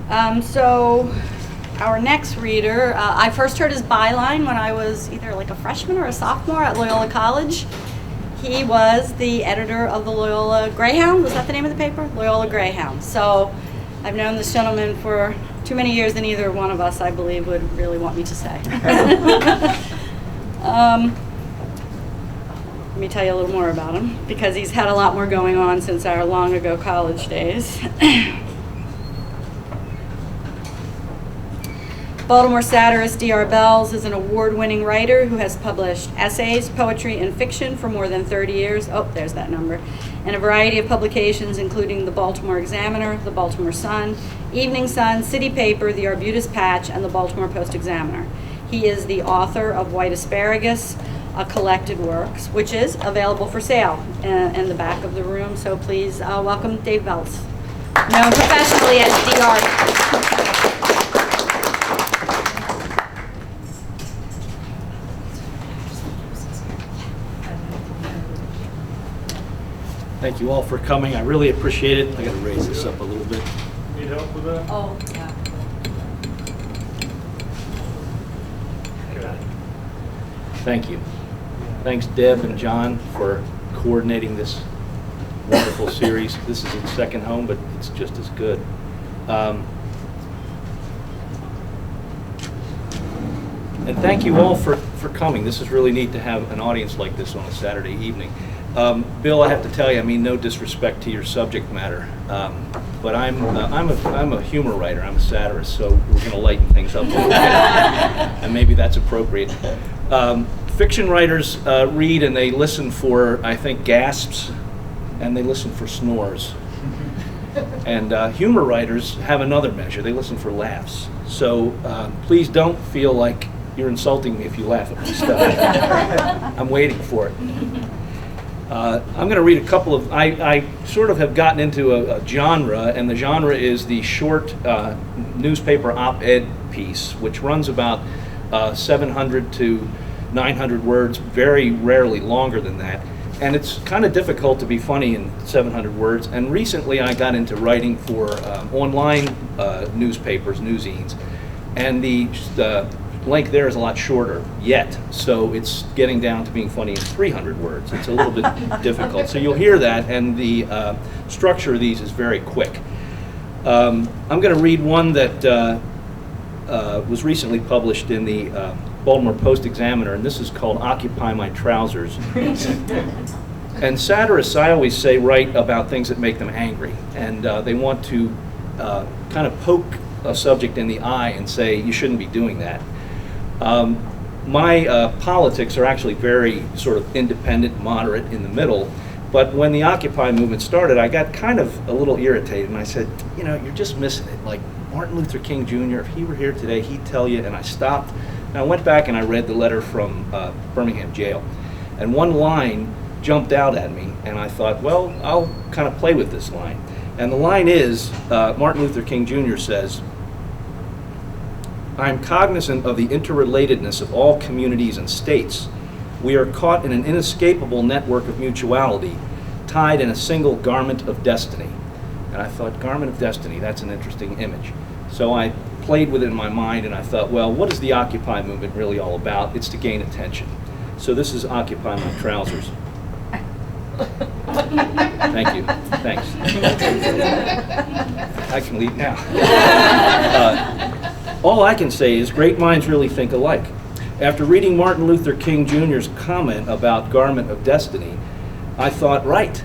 So our next reader, I first heard his byline when I was either like a freshman or a sophomore at Loyola College. He was the editor of the Loyola Greyhound. Was that the name of the paper? Loyola Greyhound. So I've known this gentleman for too many years than either one of us, I believe, would really want me to say. Let me tell you a little more about him, because he's had a lot more going on since our long ago college days. Baltimore satirist Dr. Belz is an award-winning writer who has published essays, poetry, and fiction for more than 30 years. Oh, there's that number. In a variety of publications, including the Baltimore Examiner, the Baltimore Sun, Evening Sun, City Paper, the Arbutus Patch, and the Baltimore Post-Examiner. He is the author of White Asparagus, a collected works, which is available for sale in the back of the room. So please welcome Dave Belz, known professionally as Dr. Thank you all for coming. I really appreciate it. I got to raise this up a little bit. Need help with that? Oh, yeah. Thank you. Thanks, Deb and John, for coordinating this wonderful series. This is its second home, but it's just as good. And thank you all for coming. This is really neat to have an audience like this on a Saturday evening. Bill, I have to tell you, I mean no disrespect to your subject matter, but I'm a humor writer. I'm a satirist, so we're going to lighten things up a little bit, and maybe that's appropriate. Fiction writers read and they listen for, I think, gasps, and they listen for snores. And humor writers have another measure. They listen for laughs. So please don't feel like you're insulting me if you laugh at my stuff. I'm waiting for it. I'm going to read a couple of, I sort of have gotten into a genre, and the genre is the short newspaper op-ed piece, which runs about 700 to 900 words, very rarely longer than that. And it's kind of difficult to be funny in 700 words. And recently I got into writing for online newspapers, newszines, and the length there is a lot shorter yet, so it's getting down to being funny in 300 words. It's a little bit difficult. So you'll hear that, and the structure of these is very quick. I'm going to read one that was recently published in the Baltimore Post-Examiner, and this is called Occupy My Trousers. And satirists, I always say, write about things that make them angry, and they want to kind of poke a subject in the eye and say, you shouldn't be doing that. My politics are actually very sort of independent, moderate, in the middle, but when the Occupy movement started, I got kind of a little irritated, and I said, you know, you're just missing it. Like Martin Luther King Jr., if he were here today, he'd tell you, and I stopped. And I went back and I read the letter from Birmingham jail, and one line jumped out at me, and I thought, well, I'll kind of play with this line. And the line is, Martin Luther King Jr. says, I am cognizant of the interrelatedness of all communities and states. We are caught in an inescapable network of mutuality, tied in a single garment of destiny. And I thought, garment of destiny, that's an interesting image. So I played with it in my mind, and I thought, well, what is the Occupy movement really all about? It's to gain attention. So this is Occupy My Trousers. Thank you. Thanks. I can leave now. All I can say is great minds really think alike. After reading Martin Luther King Jr.'s comment about garment of destiny, I thought, right.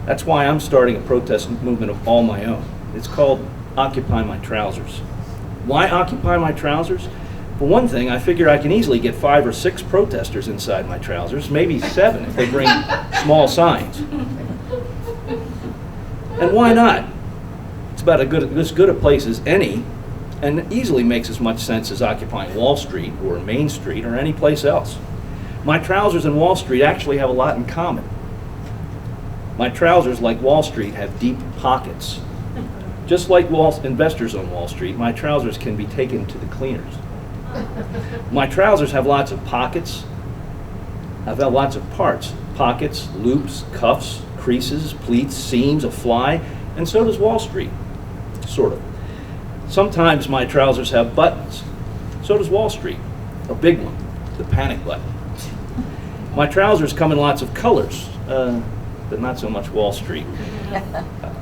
That's why I'm starting a protest movement of all my own. It's called Occupy My Trousers. Why occupy my trousers? For one thing, I figure I can easily get 5 or 6 protesters inside my trousers, maybe 7 if they bring small signs. And why not? It's about as good a place as any, and it easily makes as much sense as occupying Wall Street or Main Street or any place else. My trousers and Wall Street actually have a lot in common. My trousers, like Wall Street, have deep pockets. Just like investors on Wall Street, my trousers can be taken to the cleaners. My trousers have lots of pockets. I've got lots of parts. Pockets, loops, cuffs, creases, pleats, seams, a fly, and so does Wall Street, sort of. Sometimes my trousers have buttons. So does Wall Street. A big one, the panic button. My trousers come in lots of colors, but not so much Wall Street.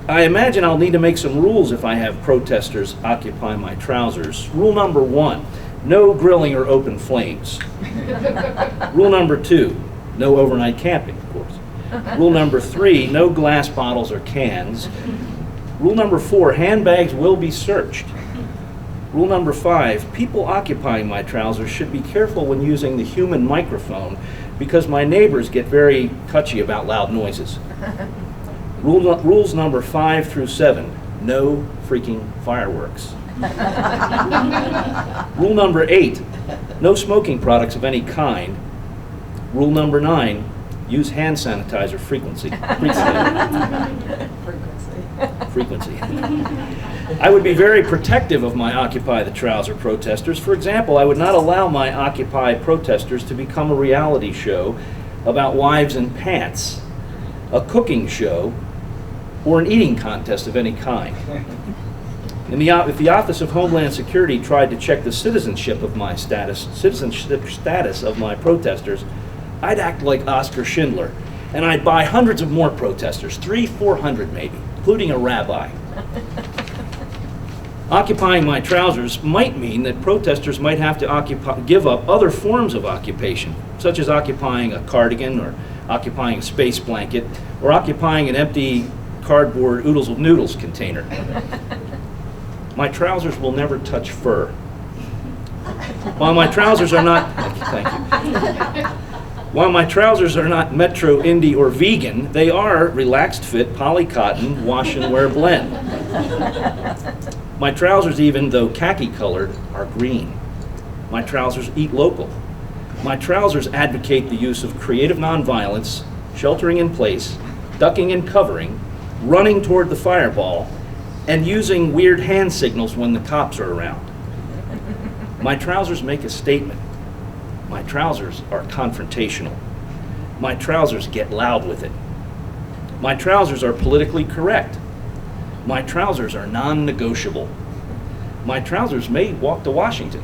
I imagine I'll need to make some rules if I have protesters occupy my trousers. Rule number 1, no grilling or open flames. Rule number 2, no overnight camping, of course. Rule number 3, no glass bottles or cans. Rule number 4, handbags will be searched. Rule number 5, people occupying my trousers should be careful when using the human microphone because my neighbors get very touchy about loud noises. Rules number 5 through 7, no freaking fireworks. Rule number 8, no smoking products of any kind. Rule number 9, use hand sanitizer frequency. Frequency. I would be very protective of my Occupy the Trouser protesters. For example, I would not allow my Occupy protesters to become a reality show about wives in pants, a cooking show, or an eating contest of any kind. If the Office of Homeland Security tried to check the citizenship of my status of my protesters, I'd act like Oscar Schindler, and I'd buy hundreds of more protesters, 300-400 maybe, including a rabbi. Occupying my trousers might mean that protesters might have to give up other forms of occupation, such as occupying a cardigan, or occupying a space blanket, or occupying an empty cardboard oodles of noodles container. My trousers will never touch fur. While my trousers are not, thank you. While my trousers are not Metro, Indie, or vegan, they are relaxed fit poly cotton wash and wear blend. My trousers, even though khaki colored, are green. My trousers eat local. My trousers advocate the use of creative nonviolence, sheltering in place, ducking and covering, running toward the fireball, and using weird hand signals when the cops are around. My trousers make a statement. My trousers are confrontational. My trousers get loud with it. My trousers are politically correct. My trousers are non-negotiable. My trousers may walk to Washington.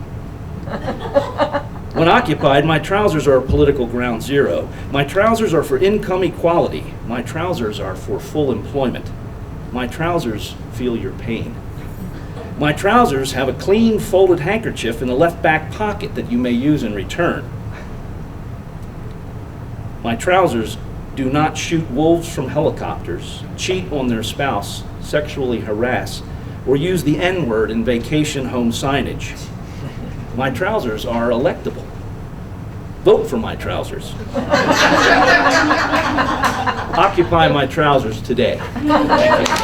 When occupied, my trousers are political ground zero. My trousers are for income equality. My trousers are for full employment. My trousers feel your pain. My trousers have a clean folded handkerchief in the left back pocket that you may use in return. My trousers do not shoot wolves from helicopters, cheat on their spouse, sexually harass, or use the N-word in vacation home signage. My trousers are electable. Vote for my trousers. Occupy my trousers today. Thank you.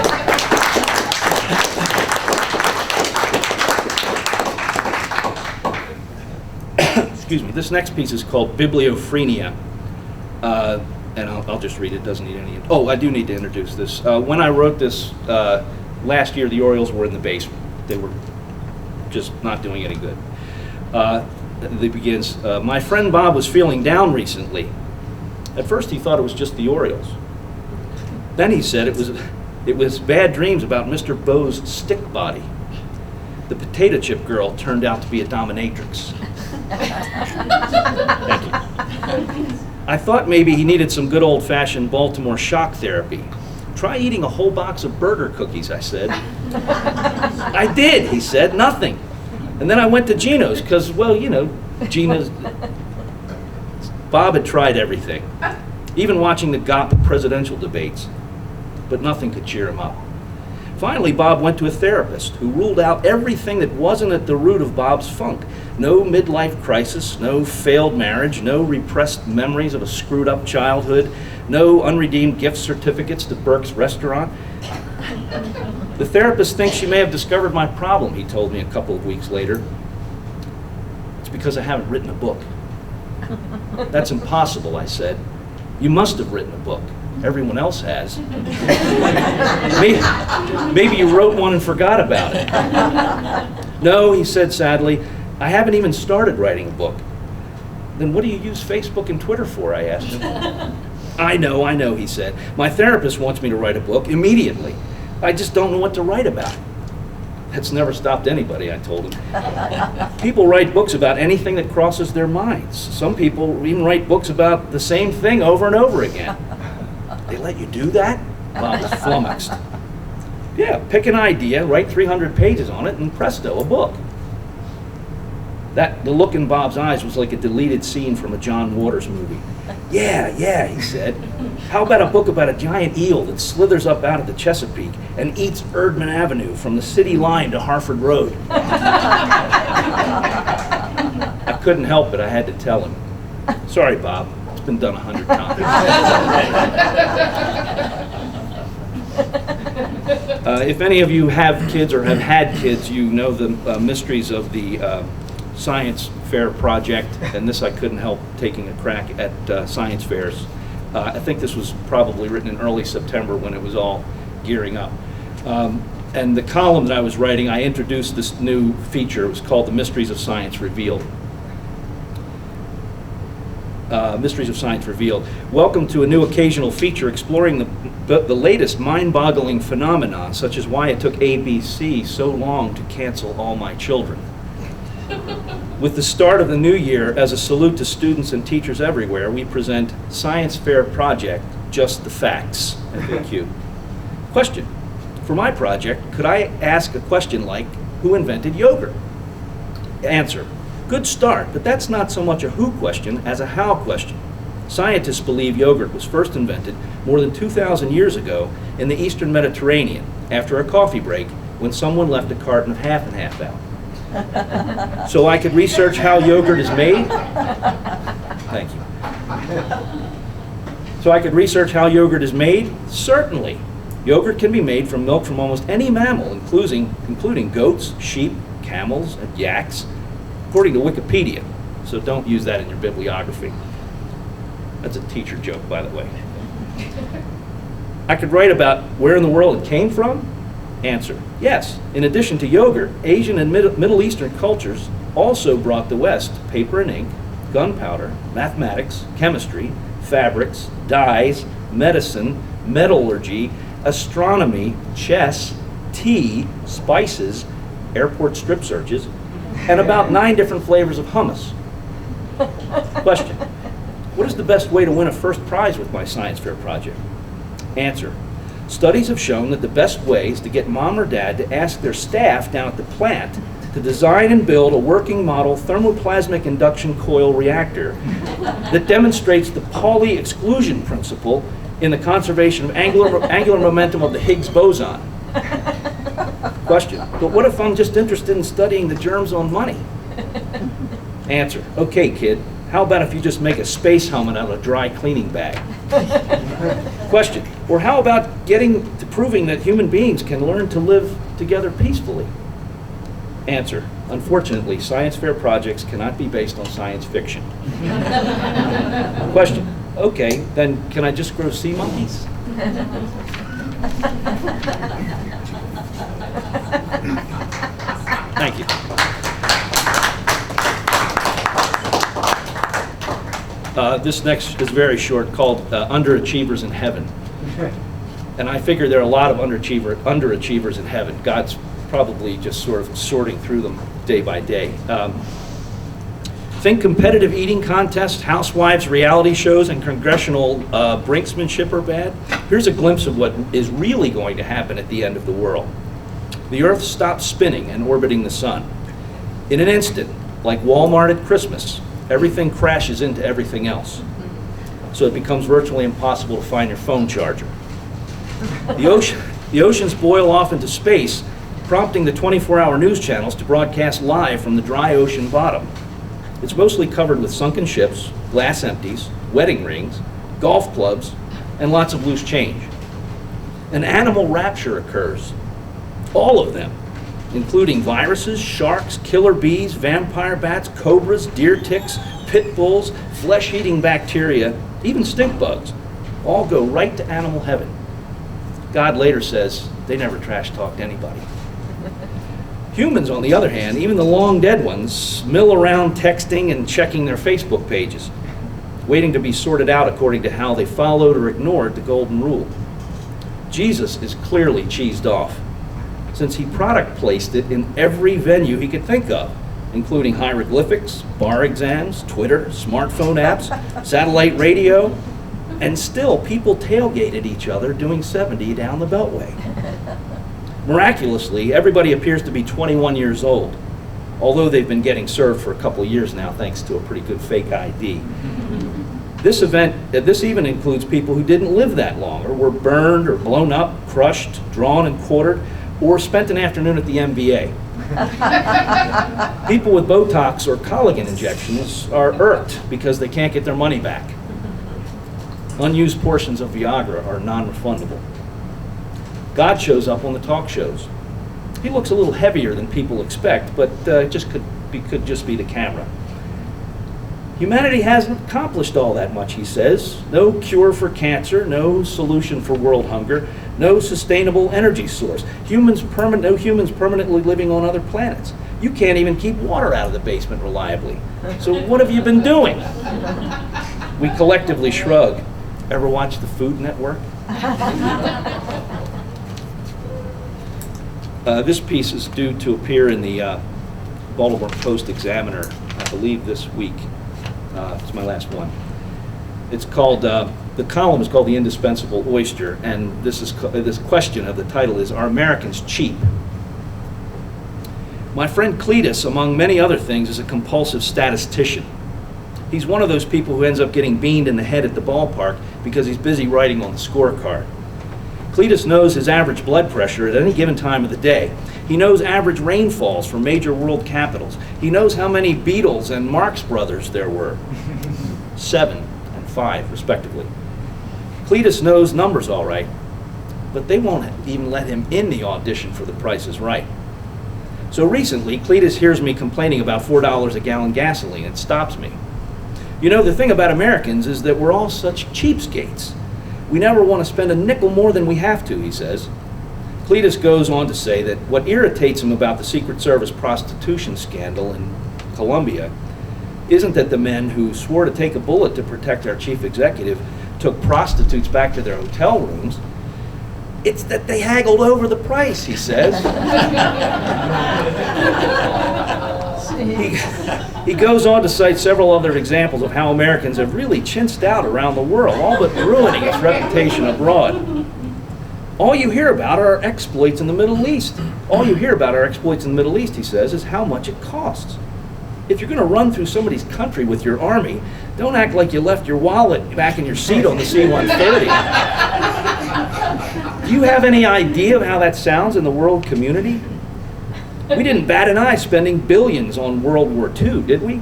Excuse me. This next piece is called Bibliophrenia. And I'll just read it. Doesn't need any. Oh, I do need to introduce this. When I wrote this last year, the Orioles were in the basement. They were just not doing any good. It begins, my friend Bob was feeling down recently. At first he thought it was just the Orioles. Then he said it was bad dreams about Mr. Bo's stick body. The potato chip girl turned out to be a dominatrix. Thank you. I thought maybe he needed some good old-fashioned Baltimore shock therapy. Try eating a whole box of burger cookies, I said. I did, he said, nothing. And then I went to Gino's because, well, you know, Gino's. Bob had tried everything, even watching the GOP presidential debates, but nothing could cheer him up. Finally, Bob went to a therapist who ruled out everything that wasn't at the root of Bob's funk. No midlife crisis, no failed marriage, no repressed memories of a screwed up childhood, no unredeemed gift certificates to Burke's restaurant. The therapist thinks she may have discovered my problem, he told me a couple of weeks later. It's because I haven't written a book. That's impossible, I said. You must have written a book. Everyone else has. Maybe you wrote one and forgot about it. No, he said sadly, I haven't even started writing a book. Then what do you use Facebook and Twitter for, I asked him. I know, he said. My therapist wants me to write a book immediately. I just don't know what to write about. That's never stopped anybody, I told him. People write books about anything that crosses their minds. Some people even write books about the same thing over and over again. They let you do that? Bob was flummoxed. Yeah, pick an idea, write 300 pages on it, and presto, a book. The look in Bob's eyes was like a deleted scene from a John Waters movie. Yeah, he said. How about a book about a giant eel that slithers up out of the Chesapeake and eats Erdman Avenue from the city line to Harford Road? I couldn't help it, I had to tell him. Sorry, Bob, it's been done 100 times. If any of you have kids or have had kids, you know the mysteries of the science fair project, and this I couldn't help taking a crack at science fairs. I think this was probably written in early September when it was all gearing up. And the column that I was writing, I introduced this new feature. It was called The Mysteries of Science Revealed. Mysteries of Science Revealed. Welcome to a new occasional feature exploring the latest mind-boggling phenomena, such as why it took ABC so long to cancel All My Children. With the start of the new year, as a salute to students and teachers everywhere, we present Science Fair Project, Just the Facts, FAQ. Question. For my project, could I ask a question like, who invented yogurt? Answer. Good start, but that's not so much a who question as a how question. Scientists believe yogurt was first invented more than 2,000 years ago in the Eastern Mediterranean after a coffee break when someone left a carton of half and half out. So I could research how yogurt is made? Thank you. So I could research how yogurt is made? Certainly. Yogurt can be made from milk from almost any mammal, including goats, sheep, camels, and yaks, according to Wikipedia. So don't use that in your bibliography. That's a teacher joke, by the way. I could write about where in the world it came from? Answer. Yes. In addition to yogurt, Asian and Middle Eastern cultures also brought the West paper and ink, gunpowder, mathematics, chemistry, fabrics, dyes, medicine, metallurgy, astronomy, chess, tea, spices, airport strip searches, and about 9 different flavors of hummus. Question. What is the best way to win a first prize with my science fair project? Answer. Studies have shown that the best way is to get mom or dad to ask their staff down at the plant to design and build a working model thermoplasmic induction coil reactor that demonstrates the Pauli exclusion principle in the conservation of angular momentum of the Higgs boson. Question. But what if I'm just interested in studying the germs on money? Answer. Okay, kid. How about if you just make a space helmet out of a dry cleaning bag? Question. Or how about getting to proving that human beings can learn to live together peacefully? Answer. Unfortunately, science fair projects cannot be based on science fiction. Question. Okay, then can I just grow sea monkeys? Thank you. This next is very short, called Underachievers in Heaven. And I figure there are a lot of underachievers in heaven. God's probably just sort of sorting through them day by day. Think competitive eating contests, housewives, reality shows, and congressional brinksmanship are bad? Here's a glimpse of what is really going to happen at the end of the world. The Earth stops spinning and orbiting the sun. In an instant, like Walmart at Christmas, everything crashes into everything else. So it becomes virtually impossible to find your phone charger. The oceans boil off into space, prompting the 24-hour news channels to broadcast live from the dry ocean bottom. It's mostly covered with sunken ships, glass empties, wedding rings, golf clubs, and lots of loose change. An animal rapture occurs. All of them, including viruses, sharks, killer bees, vampire bats, cobras, deer ticks, pit bulls, flesh-eating bacteria, even stink bugs, all go right to animal heaven. God later says they never trash-talked anybody. Humans, on the other hand, even the long-dead ones, mill around texting and checking their Facebook pages, waiting to be sorted out according to how they followed or ignored the golden rule. Jesus is clearly cheesed off. since he product placed it in every venue he could think of, including hieroglyphics, bar exams, Twitter, smartphone apps, satellite radio, and still people tailgated each other doing 70 down the Beltway. Miraculously, everybody appears to be 21 years old, although they've been getting served for a couple of years now thanks to a pretty good fake ID. This even includes people who didn't live that long, or were burned or blown up, crushed, drawn and quartered, or spent an afternoon at the MBA. People with Botox or collagen injections are irked because they can't get their money back. Unused portions of Viagra are non-refundable. God shows up on the talk shows. He looks a little heavier than people expect, but it could just be the camera. Humanity hasn't accomplished all that much, he says. No cure for cancer, no solution for world hunger, no sustainable energy source. No humans permanently living on other planets. You can't even keep water out of the basement reliably. So what have you been doing? We collectively shrug. Ever watch the Food Network? This piece is due to appear in the Baltimore Post-Examiner, I believe this week. It's my last one. It's called, the column is called The Indispensable Oyster, and this question of the title is, Are Americans Cheap? My friend Cletus, among many other things, is a compulsive statistician. He's one of those people who ends up getting beamed in the head at the ballpark because he's busy writing on the scorecard. Cletus knows his average blood pressure at any given time of the day. He knows average rainfalls for major world capitals. He knows how many Beatles and Marx Brothers there were. 7 and 5, respectively. Cletus knows numbers all right, but they won't even let him in the audition for The Price is Right. So recently, Cletus hears me complaining about $4 a gallon gasoline and stops me. You know, the thing about Americans is that we're all such cheapskates. We never want to spend a nickel more than we have to, he says. Cletus goes on to say that what irritates him about the Secret Service prostitution scandal in Colombia isn't that the men who swore to take a bullet to protect our chief executive took prostitutes back to their hotel rooms. It's that they haggled over the price, he says. He goes on to cite several other examples of how Americans have really chinched out around the world, all but ruining its reputation abroad. All you hear about are exploits in the Middle East. All you hear about our exploits in the Middle East, he says, is how much it costs. If you're going to run through somebody's country with your army, don't act like you left your wallet back in your seat on the C-130. Do you have any idea of how that sounds in the world community? We didn't bat an eye spending billions on World War II, did we?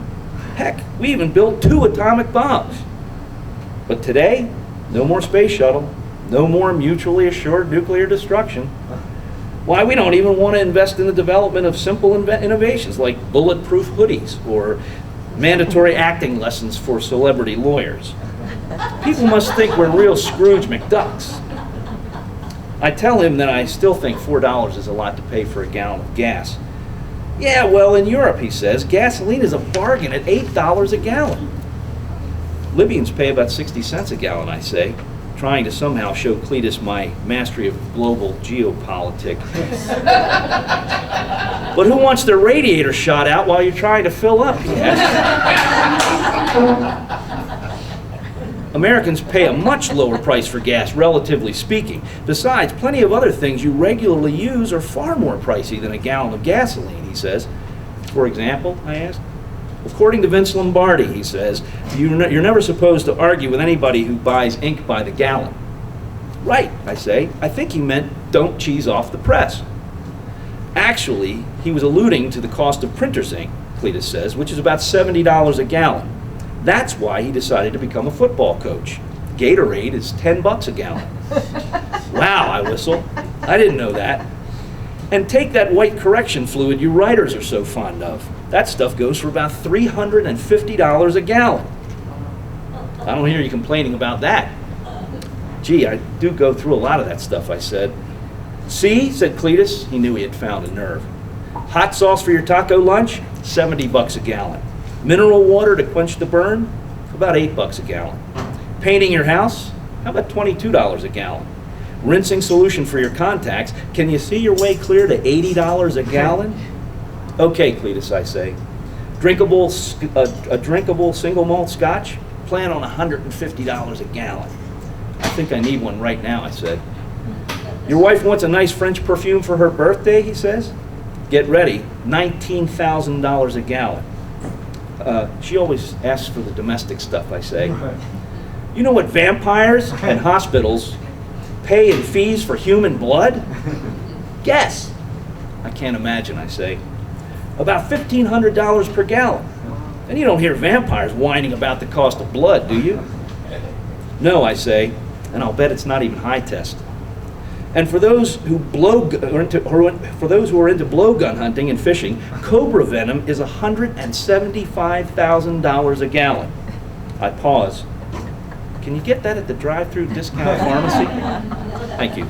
Heck, we even built 2 atomic bombs. But today, no more space shuttle, no more mutually assured nuclear destruction. Why, we don't even want to invest in the development of simple innovations like bulletproof hoodies or mandatory acting lessons for celebrity lawyers. People must think we're real Scrooge McDucks. I tell him that I still think $4 is a lot to pay for a gallon of gas. Yeah, well, in Europe, he says, gasoline is a bargain at $8 a gallon. Libyans pay about 60 cents a gallon, I say, trying to somehow show Cletus my mastery of global geopolitics. But who wants their radiator shot out while you're trying to fill up, he asks. Americans pay a much lower price for gas, relatively speaking. Besides, plenty of other things you regularly use are far more pricey than a gallon of gasoline, he says. For example, I asked. According to Vince Lombardi, he says, you're never supposed to argue with anybody who buys ink by the gallon. Right, I say. I think he meant don't cheese off the press. Actually, he was alluding to the cost of printer's ink, Cletus says, which is about $70 a gallon. That's why he decided to become a football coach. Gatorade is $10 a gallon. Wow, I whistle. I didn't know that. And take that white correction fluid you writers are so fond of. That stuff goes for about $350 a gallon. I don't hear you complaining about that. Gee, I do go through a lot of that stuff, I said. See, said Cletus. He knew he had found a nerve. Hot sauce for your taco lunch? $70 a gallon. Mineral water to quench the burn? About $8 a gallon. Painting your house? How about $22 a gallon? rinsing solution for your contacts. Can you see your way clear to $80 a gallon? Okay, Cletus, I say. A drinkable single malt scotch? Plan on $150 a gallon. I think I need one right now, I said. Your wife wants a nice French perfume for her birthday, he says. Get ready, $19,000 a gallon. She always asks for the domestic stuff, I say. You know what vampires and hospitals pay in fees for human blood? Guess. I can't imagine, I say. About $1,500 per gallon. And you don't hear vampires whining about the cost of blood, do you? No, I say, and I'll bet it's not even high test. And for those who are into blowgun hunting and fishing, cobra venom is $175,000 a gallon. I pause. Can you get that at the drive-through discount pharmacy? Thank you.